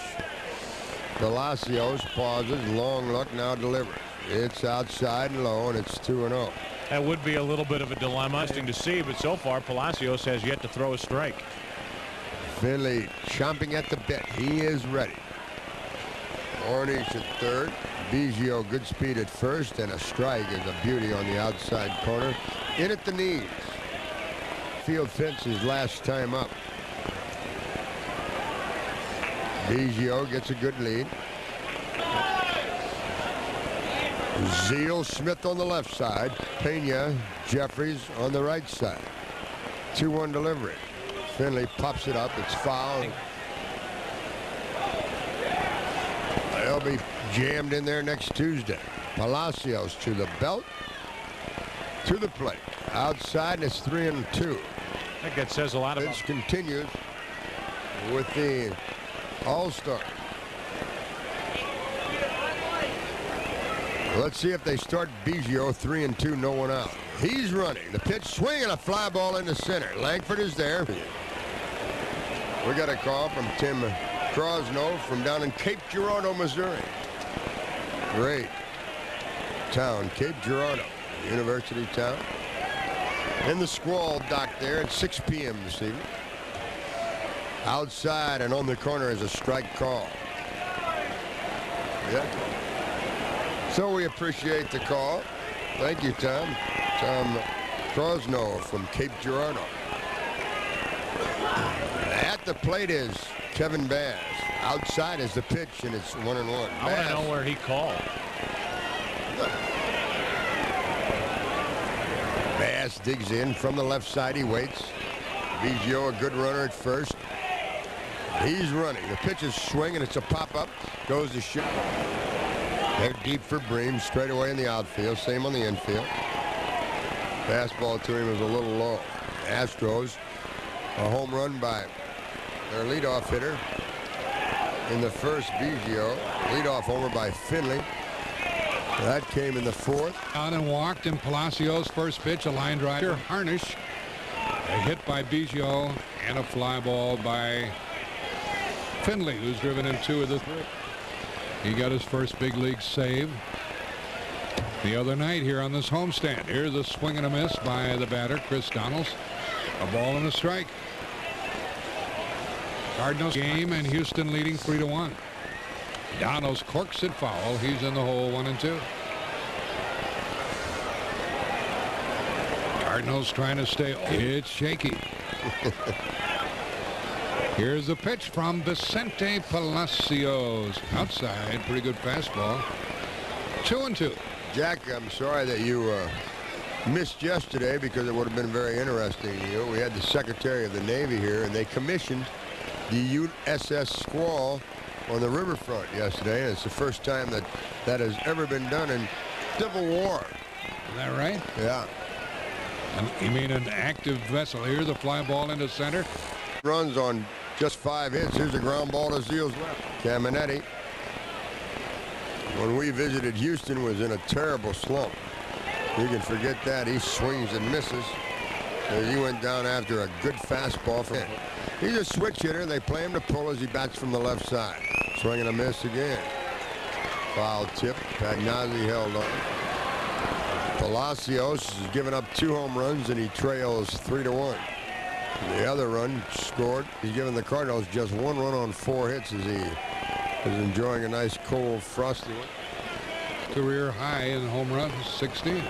Palacios pauses, long look, now delivers. It's outside and low, and it's 2-0. That would be a little bit of a dilemma. Interesting to see, but so far Palacios has yet to throw a strike. Finley chomping at the bit. He is ready. Ornish at third. Biggio good speed at first, and a strike is a beauty on the outside corner. In at the knees. Field fence his last time up. Biggio gets a good lead. Zeal, Smith on the left side. Pena, Jeffries on the right side. 2-1 delivery. Finley pops it up. It's foul. They'll be jammed in there next Tuesday. Palacios to the belt, to the plate. Outside, and it's 3-2. I think that says a lot about. This continues with the All-Star. Let's see if they start Biggio 3-2, no one out. He's running. The pitch swinging, a fly ball into center. Langford is there. We got a call from Tim Crosno from down in Cape Girardeau, Missouri. Great town, Cape Girardeau, university town. In the squall dock there at 6 p.m. this evening. Outside and on the corner is a strike call. Yeah. So we appreciate the call. Thank you, Tom. Tom Crosno from Cape Girardeau. At the plate is Kevin Bass. Outside is the pitch, and it's 1-1. I want to know where he called. Bass digs in from the left side. He waits. Biggio, a good runner at first. He's running. The pitch is swinging. It's a pop-up. Goes to short. They're deep for Bream. Straight away in the outfield. Same on the infield. Fastball to him was a little low. Astros, a home run by their leadoff hitter in the first, Biggio. Leadoff homer by Finley. That came in the fourth. On and walked, and Palacios' first pitch, a line drive. Harnish, a hit by Biggio, and a fly ball by Finley, who's driven in 2 of the 3. He got his first big league save the other night here on this homestand. Here's a swing and a miss by the batter, Chris Donalds. A ball and a strike. Cardinals game, and Houston leading 3-1. Donalds corks it foul. He's in the hole, 1-2. Cardinals trying to stay. It's shaky. Here's the pitch from Vicente Palacios. Outside, pretty good fastball. 2-2. Jack, I'm sorry that you missed yesterday, because it would have been very interesting to you. We had the Secretary of the Navy here, and they commissioned the USS Squall on the riverfront yesterday, and it's the first time that that has ever been done in Civil War. Is that right? Yeah. And you mean an active vessel? Here's the fly ball into center. Runs on just 5 hits. Here's a ground ball to Zeal's left. Caminetti, when we visited Houston, was in a terrible slump. You can forget that. He swings and misses. He went down after a good fastball from him. He's a switch hitter. They play him to pull as he bats from the left side. Swing and a miss again. Foul tip. Pagnazzi held on. Palacios has given up 2 home runs, and he trails 3-1. The other run scored. He's given the Cardinals just 1 run on 4 hits as he is enjoying a nice cold frosty one. Career high in home runs, 16.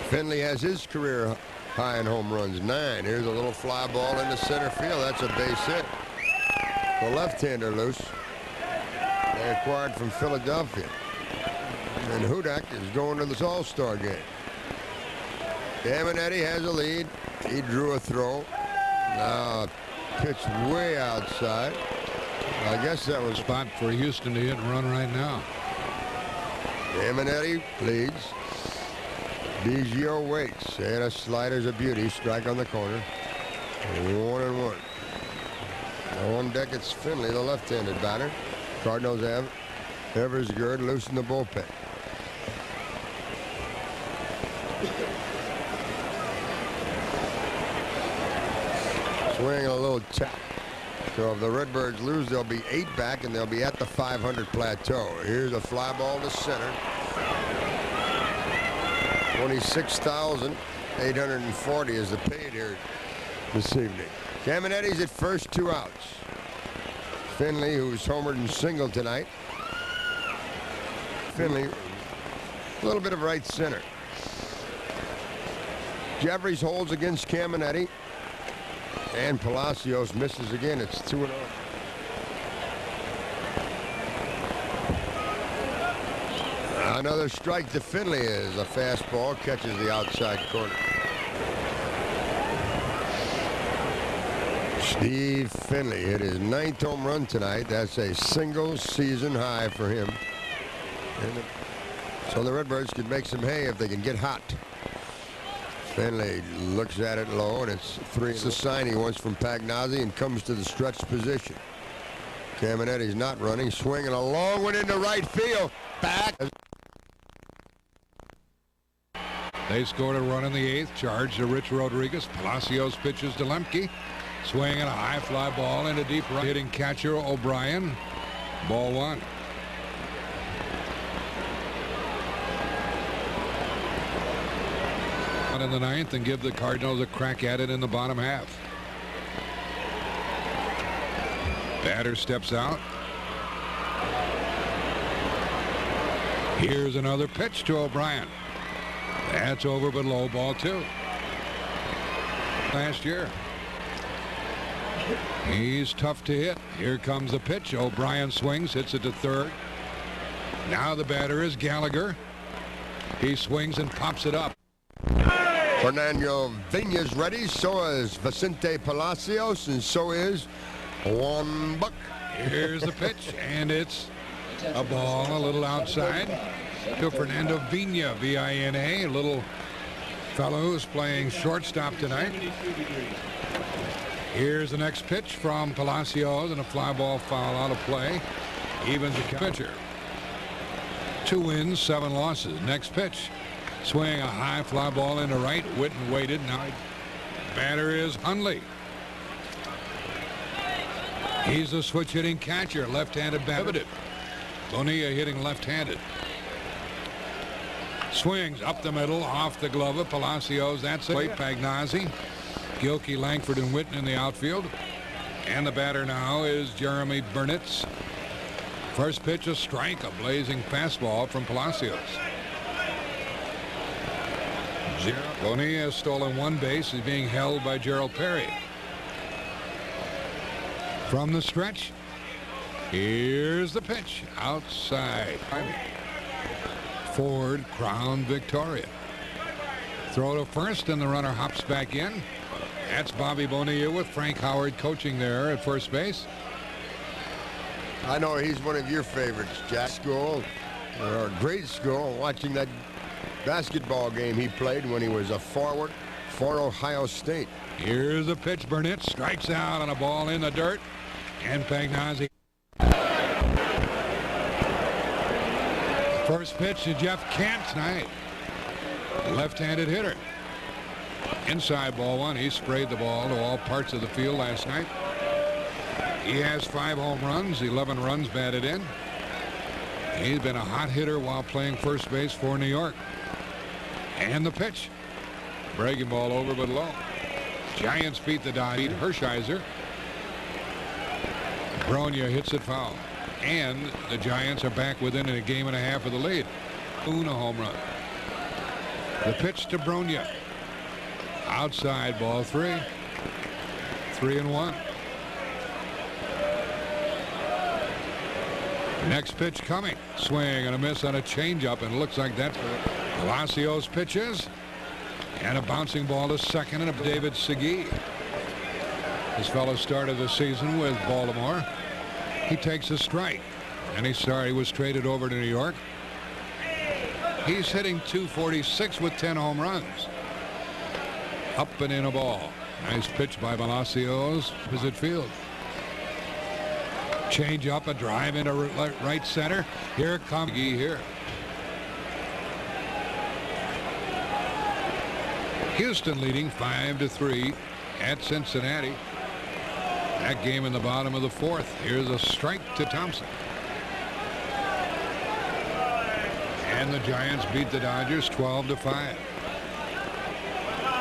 Finley has his career high in home runs, 9. Here's a little fly ball into center field. That's a base hit. The left-hander loose. They acquired from Philadelphia. And Hudak is going to this All-Star game. Caminetti has a lead. He drew a throw. Now pitch way outside. I guess that was Spot for Houston to hit and run right now. Caminetti leads. Biggio waits, and a slider's a beauty. Strike on the corner. 1-1. On deck, it's Finley, the left-handed batter. Cardinals have Eversgerd loose in the bullpen. Swing a little tap. So if the Redbirds lose, they'll be 8 back, and they'll be at the 500 plateau. Here's a fly ball to center. 26,840 is the paid here this evening. Caminetti's at first, 2 outs. Finley, who's homered and singled tonight. Finley, a little bit of right center. Jeffries holds against Caminetti. And Palacios misses again. It's 2-0. Another strike to Finley is a fastball. Catches the outside corner. Steve Finley hit his 9th home run tonight. That's a single season high for him. So the Redbirds can make some hay if they can get hot. Finley looks at it low, and it's 3. It's the sign he wants from Pagnazzi and comes to the stretch position. Caminetti's not running. Swinging a long one into right field. Back. They scored a run in the 8th. Charge to Rich Rodriguez. Palacios pitches to Lemke. Swinging a high fly ball into deep right. Hitting catcher O'Brien. Ball 1. In the 9th and give the Cardinals a crack at it in the bottom half. Batter steps out. Here's another pitch to O'Brien. That's over, but low, ball 2. Last year. He's tough to hit. Here comes the pitch. O'Brien swings, hits it to third. Now the batter is Gallagher. He swings and pops it up. Fernando Vina's ready. So is Vicente Palacios, and so is Juan Buck. Here's the pitch, and it's a ball a little outside to Fernando Vina, V-I-N-A, a little fellow who's playing shortstop tonight. Here's the next pitch from Palacios, and a fly ball foul out of play. Evens the pitcher. 2 wins, 7 losses. Next pitch. Swing a high fly ball into right. Witten waited. Now batter is Hundley. He's a switch hitting catcher. Left-handed batter. Bonilla hitting left-handed. Swings up the middle off the glove of Palacios. That's it. Pagnazzi, Gilkey, Langford, and Witten in the outfield. And the batter now is Jeremy Burnitz. First pitch, a strike, a blazing fastball from Palacios. Bonilla has stolen 1 base. He's being held by Gerald Perry. From the stretch, here's the pitch. Outside. Ford crowned Victoria. Throw to first, and the runner hops back in. That's Bobby Bonilla with Frank Howard coaching there at first base. I know he's one of your favorites, Jack. School, or grade school, watching that basketball game he played when he was a forward for Ohio State. Here's a pitch. Burnett strikes out on a ball in the dirt, and Pagnazzi. First pitch to Jeff Kent tonight. Left-handed hitter. Inside, ball 1. He sprayed the ball to all parts of the field last night. He has 5 home runs, 11 runs batted in. He's been a hot hitter while playing first base for New York. And the pitch. Breaking ball over but low. Giants beat the Dodgers. Hershiser. Bronya hits it foul. And the Giants are back within a game and a half of the lead. Boone a home run. The pitch to Bronya. Outside, ball 3. 3-1. Next pitch coming. Swing and a miss on a changeup, and it looks like that. Palacios pitches, and a bouncing ball to second, and a David Segui. This fellow started the season with Baltimore. He takes a strike, and he was traded over to New York. He's hitting .246 with 10 home runs. Up and in a ball. Nice pitch by Palacios. Opposite field. Change up, a drive into right center. Here comes here. Houston leading 5-3 at Cincinnati. That game in the bottom of the fourth. Here's a strike to Thompson. And the Giants beat the Dodgers 12-5.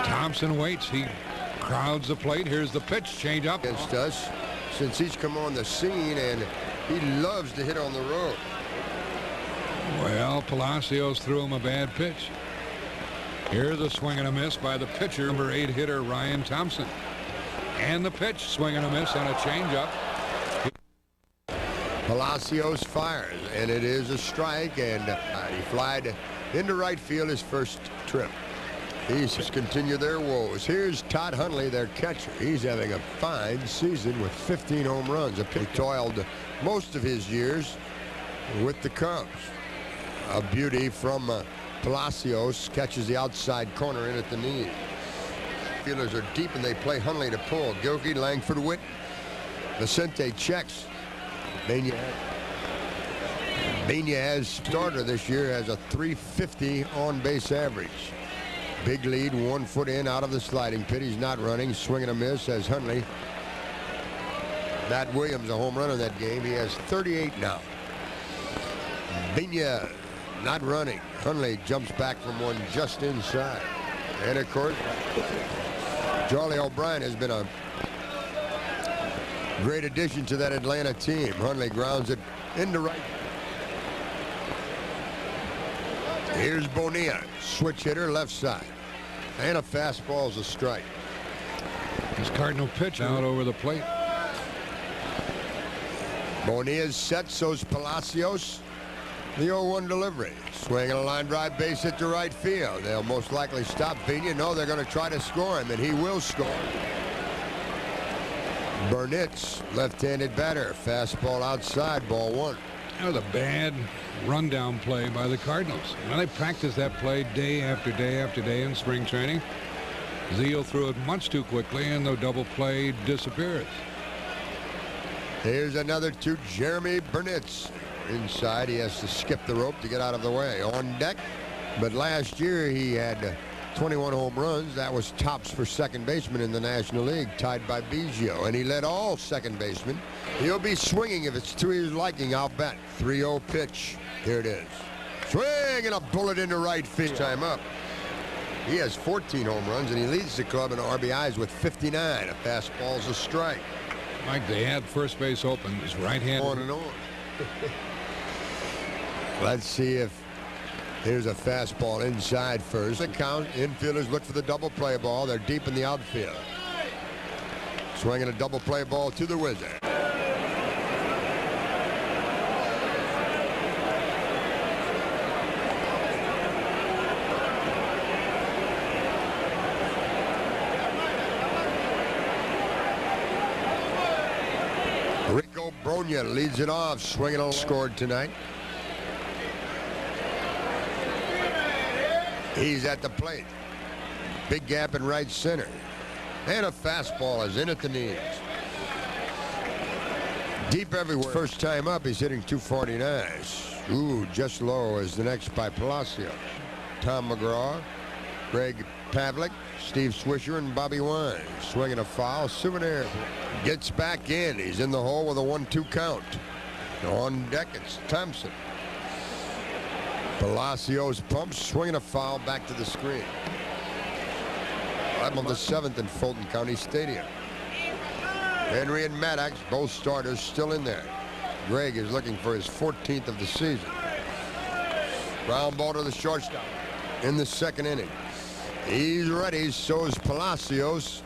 Thompson waits. He crowds the plate. Here's the pitch. Change up. Against us since he's come on the scene, and he loves to hit on the road. Well, Palacios threw him a bad pitch. Here's a swing and a miss by the pitcher, number 8 hitter Ryan Thompson. And the pitch, swing and a miss on a changeup. Palacios fires, and it is a strike, and he flied into right field his first trip. These continue their woes. Here's Todd Hundley, their catcher. He's having a fine season with 15 home runs. He toiled most of his years with the Cubs. A beauty from Palacios, catches the outside corner in at the knee. Fielders are deep, and they play Hundley to pull. Gilkey, Langford, Witt. Vicente checks. Benez starter this year has a .350 on base average. Big lead, 1 foot in, out of the sliding pit. He's not running. Swing and a miss as Hundley. Matt Williams a home run in that game. He has 38 now. Benez not running. Hundley jumps back from one just inside. And of course, Charlie O'Brien has been a great addition to that Atlanta team. Hundley grounds it into right. Here's Bonilla, switch hitter, left side. And a fastball is a strike. His Cardinal pitch out over the plate. Bonilla's set, so's Palacios. The 0-1 delivery. Swinging a line drive, base hit to right field. They'll most likely stop Pena. No, they're going to try to score him, and he will score. Burnett's left-handed batter. Fastball outside, ball 1. That was a bad rundown play by the Cardinals. Well, they practiced that play day after day after day in spring training. Zeal threw it much too quickly, and the double play disappears. Here's another to Jeremy Burnett's. Inside, he has to skip the rope to get out of the way. On deck, but last year he had 21 home runs. That was tops for second baseman in the National League, tied by Biggio, and he led all second basemen. He'll be swinging if it's to his liking, I'll bet. 3-0 pitch. Here it is. Swing and a bullet into right field. Time up. He has 14 home runs, and he leads the club in RBIs with 59. A fastball's a strike. Mike, they had first base open. His right hand. On and on. Let's see if here's a fastball inside first. The count. Infielders look for the double play ball. They're deep in the outfield. Swinging a double play ball to the Wizard. Rico Bronya leads it off. Swinging a scored tonight. He's at the plate. Big gap in right center. And a fastball is in at the knees. Deep everywhere. First time up, he's hitting 249. Ooh, just low as the next by Palacios. Tom McGraw, Greg Pavlik, Steve Swisher, and Bobby Wine. Swinging a foul. Souvenir gets back in. He's in the hole with a 1-2 count. On deck, it's Thompson. Palacios pumps, swinging a foul back to the screen. I'm on the 7th in Fulton County Stadium. Henry and Maddox, both starters, still in there. Greg is looking for his 14th of the season. Ground ball to the shortstop in the second inning. He's ready, so is Palacios.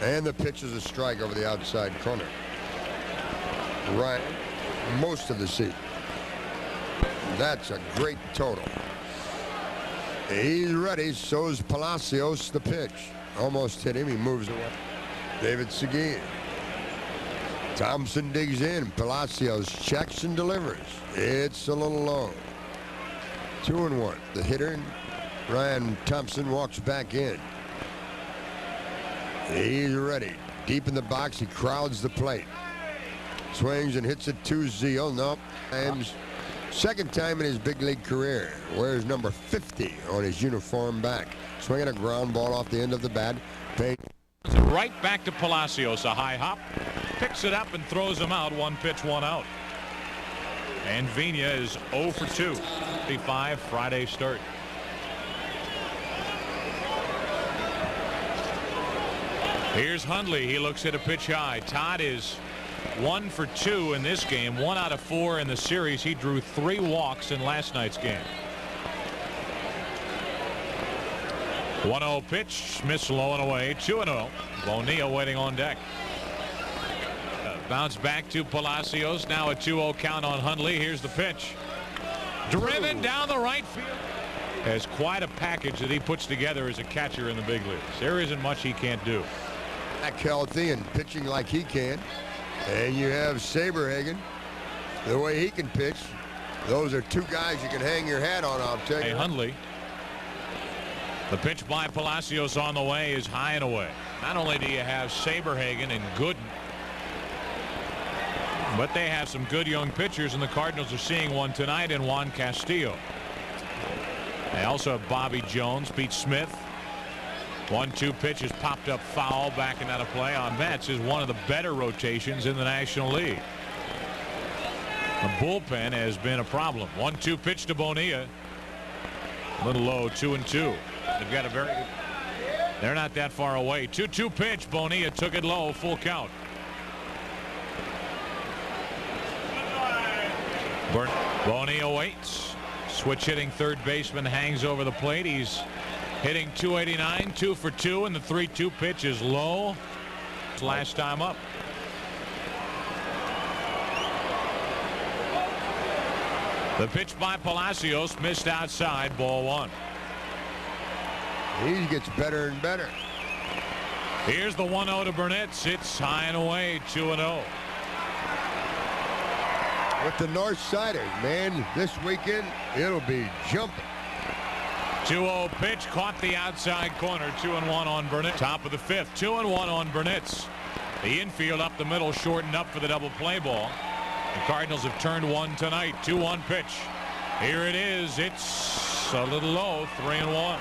And the pitch is a strike over the outside corner. Right, most of the season. That's a great total. He's ready, so is Palacios. The pitch almost hit him. He moves away. David Seguin. Thompson digs in. Palacios checks and delivers. It's a little low. 2-1. The hitter, Ryan Thompson, walks back in. He's ready. Deep in the box, he crowds the plate. Swings and hits it to Zeal. Nope. And second time in his big league career. Wears number 50 on his uniform back. Swinging a ground ball off the end of the bat. Right back to Palacios. A high hop. Picks it up and throws him out. 1 pitch, 1 out. And Vina is 0 for 2. 55 Friday start. Here's Hundley. He looks at a pitch high. Todd is 1 for 2 in this game. 1 out of 4 in the series. He drew 3 walks in last night's game. 1-0 pitch. Smith's low and away. 2-0. Bonilla waiting on deck. Bounce back to Palacios. Now a 2-0 count on Hundley. Here's the pitch. Driven down the right field. Has quite a package that he puts together as a catcher in the big leagues. There isn't much he can't do. Back healthy and pitching like he can. And you have Saberhagen. The way he can pitch. Those are 2 guys you can hang your hat on, I'll tell you. Hey, Hundley. The pitch by Palacios on the way is high and away. Not only do you have Saberhagen and Gooden, but they have some good young pitchers, and the Cardinals are seeing one tonight in Juan Castillo. They also have Bobby Jones, Pete Smith. 1-2 pitch is popped up foul, backing out of play on Mets. Is one of the better rotations in the National League. The bullpen has been a problem. 1-2 pitch to Bonilla. A little low. 2-2. They've got a very good. They're not that far away. 2-2 pitch. Bonilla took it low. Full count. Bonilla waits. Switch hitting third baseman hangs over the plate. He's hitting 289, 2 for 2, and the 3-2 pitch is low. Last time up. The pitch by Palacios missed outside. Ball 1. He gets better and better. Here's the 1-0 to Burnett. It's high and away. 2-0. With the North Siders, man, this weekend it'll be jumping. 2-0 pitch caught the outside corner. 2-1 on Burnett. Top of the 5th. 2-1 on Burnett's. The infield up the middle shortened up for the double play ball. The Cardinals have turned one tonight. 2-1 pitch. Here it is. It's a little low. 3-1.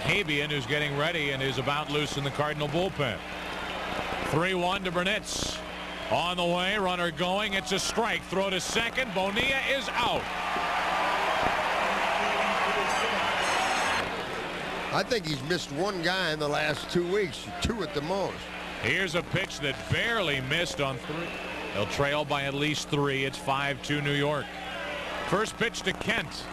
Habian, who's getting ready and is about loose in the Cardinal bullpen. 3-1 to Burnett's. On the way, runner going. It's a strike. Throw to second. Bonilla is out. I think he's missed 1 guy in the last 2 weeks. 2 at the most. Here's a pitch that barely missed on 3. They'll trail by at least 3. It's 5-2 New York. First pitch to Kent.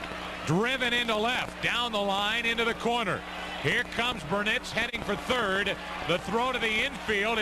Driven into left. Down the line into the corner. Here comes Burnett's heading for third. The throw to the infield.